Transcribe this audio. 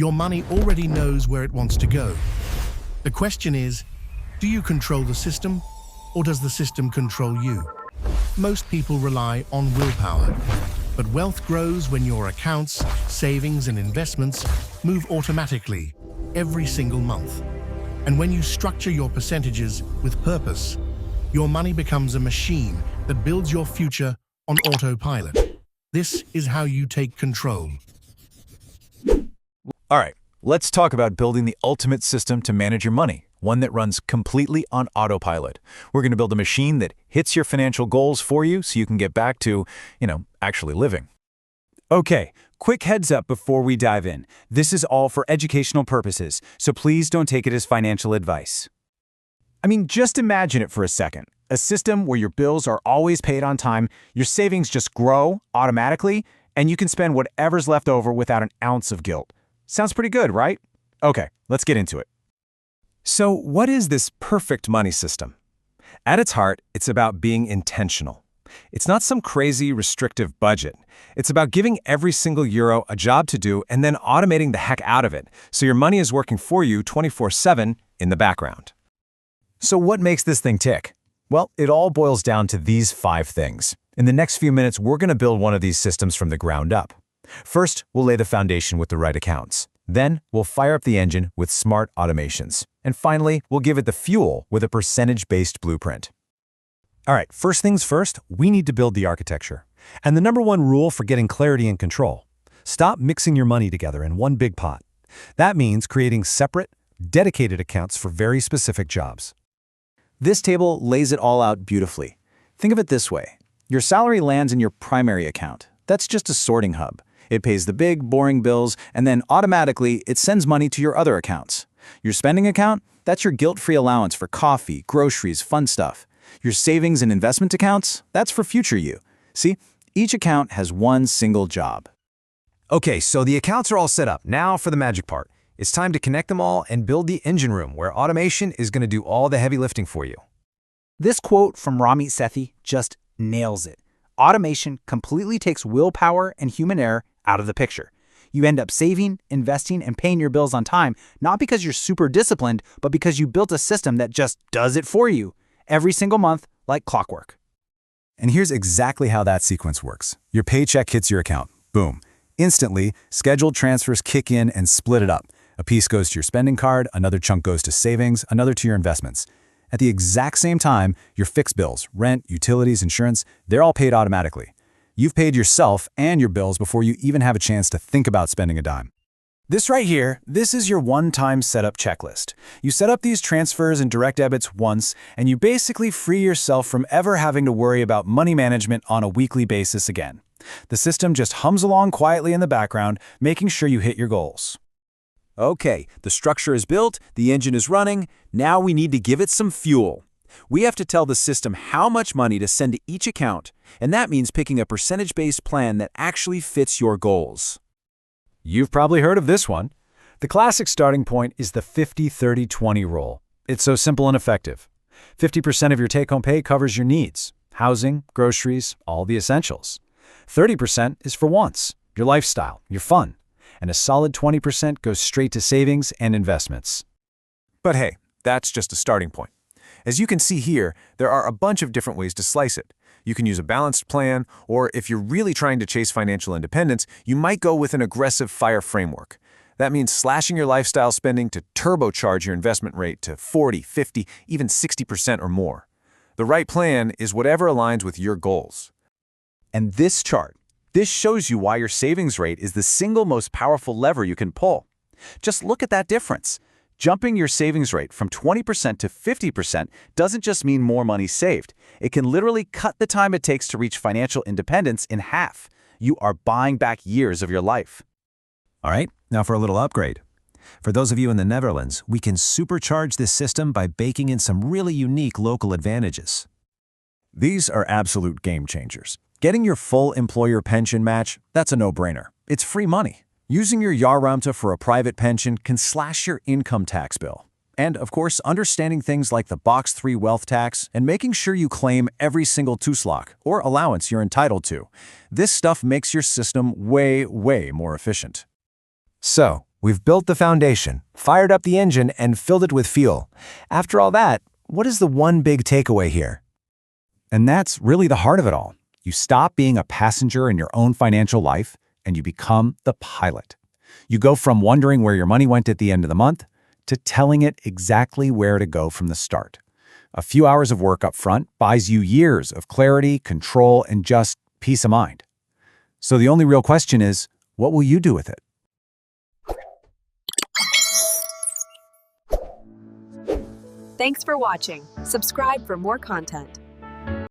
Your money already knows where it wants to go. The question is, do you control the system, or does the system control you? Most people rely on willpower, but wealth grows when your accounts, savings, and investments move automatically every single month. And when you structure your percentages with purpose, your money becomes a machine that builds your future on autopilot. This is how you take control. All right, let's talk about building the ultimate system to manage your money, one that runs completely on autopilot. We're going to build a machine that hits your financial goals for you so you can get back to, actually living. Okay, quick heads up before we dive in. This is all for educational purposes, so please don't take it as financial advice. I mean, just imagine it for a second. A system where your bills are always paid on time, your savings just grow automatically, and you can spend whatever's left over without an ounce of guilt. Sounds pretty good, right? Okay, let's get into it. So, what is this perfect money system? At its heart, it's about being intentional. It's not some crazy, restrictive budget. It's about giving every single euro a job to do and then automating the heck out of it, so your money is working for you 24/7 in the background. So what makes this thing tick? Well, it all boils down to these 5 things. In the next few minutes, we're going to build one of these systems from the ground up. First, we'll lay the foundation with the right accounts. Then, we'll fire up the engine with smart automations. And finally, we'll give it the fuel with a percentage-based blueprint. All right, first things first, we need to build the architecture. And the number one rule for getting clarity and control: stop mixing your money together in one big pot. That means creating separate, dedicated accounts for very specific jobs. This table lays it all out beautifully. Think of it this way. Your salary lands in your primary account. That's just a sorting hub. It pays the big, boring bills, and then automatically it sends money to your other accounts. Your spending account? That's your guilt-free allowance for coffee, groceries, fun stuff. Your savings and investment accounts? That's for future you. See, each account has one single job. Okay, so the accounts are all set up. Now for the magic part. It's time to connect them all and build the engine room where automation is going to do all the heavy lifting for you. This quote from almostFI just nails it. Automation completely takes willpower and human error out of the picture. You end up saving, investing, and paying your bills on time, not because you're super disciplined, but because you built a system that just does it for you every single month like clockwork. And here's exactly how that sequence works. Your paycheck hits your account. Boom. Instantly, scheduled transfers kick in and split it up. A piece goes to your spending card, another chunk goes to savings, another to your investments. At the exact same time, your fixed bills, rent, utilities, insurance, they're all paid automatically. You've paid yourself and your bills before you even have a chance to think about spending a dime. This right here, this is your one-time setup checklist. You set up these transfers and direct debits once, and you basically free yourself from ever having to worry about money management on a weekly basis again. The system just hums along quietly in the background, making sure you hit your goals. Okay, the structure is built, the engine is running, now we need to give it some fuel. We have to tell the system how much money to send to each account, and that means picking a percentage-based plan that actually fits your goals. You've probably heard of this one. The classic starting point is the 50-30-20 rule. It's so simple and effective. 50% of your take-home pay covers your needs: housing, groceries, all the essentials. 30% is for wants, your lifestyle, your fun. And a solid 20% goes straight to savings and investments. But hey, that's just a starting point. As you can see here, there are a bunch of different ways to slice it. You can use a balanced plan, or if you're really trying to chase financial independence, you might go with an aggressive FIRE framework. That means slashing your lifestyle spending to turbocharge your investment rate to 40, 50, even 60% or more. The right plan is whatever aligns with your goals. And this chart, this shows you why your savings rate is the single most powerful lever you can pull. Just look at that difference. Jumping your savings rate from 20% to 50% doesn't just mean more money saved. It can literally cut the time it takes to reach financial independence in half. You are buying back years of your life. All right, now for a little upgrade. For those of you in the Netherlands, we can supercharge this system by baking in some really unique local advantages. These are absolute game changers. Getting your full employer pension match, that's a no-brainer. It's free money. Using your Lijfrente for a private pension can slash your income tax bill. And, of course, understanding things like the Box 3 wealth tax and making sure you claim every single toeslag or allowance you're entitled to. This stuff makes your system way more efficient. So, We've built the foundation, fired up the engine, and filled it with fuel. After all that, what is the one big takeaway here? And that's really the heart of it all. You stop being a passenger in your own financial life, and you become the pilot. You go from wondering where your money went at the end of the month to telling it exactly where to go from the start. A few hours of work up front buys you years of clarity, control, and just peace of mind. So the only real question is, what will you do with it? Thanks for watching. Subscribe for more content.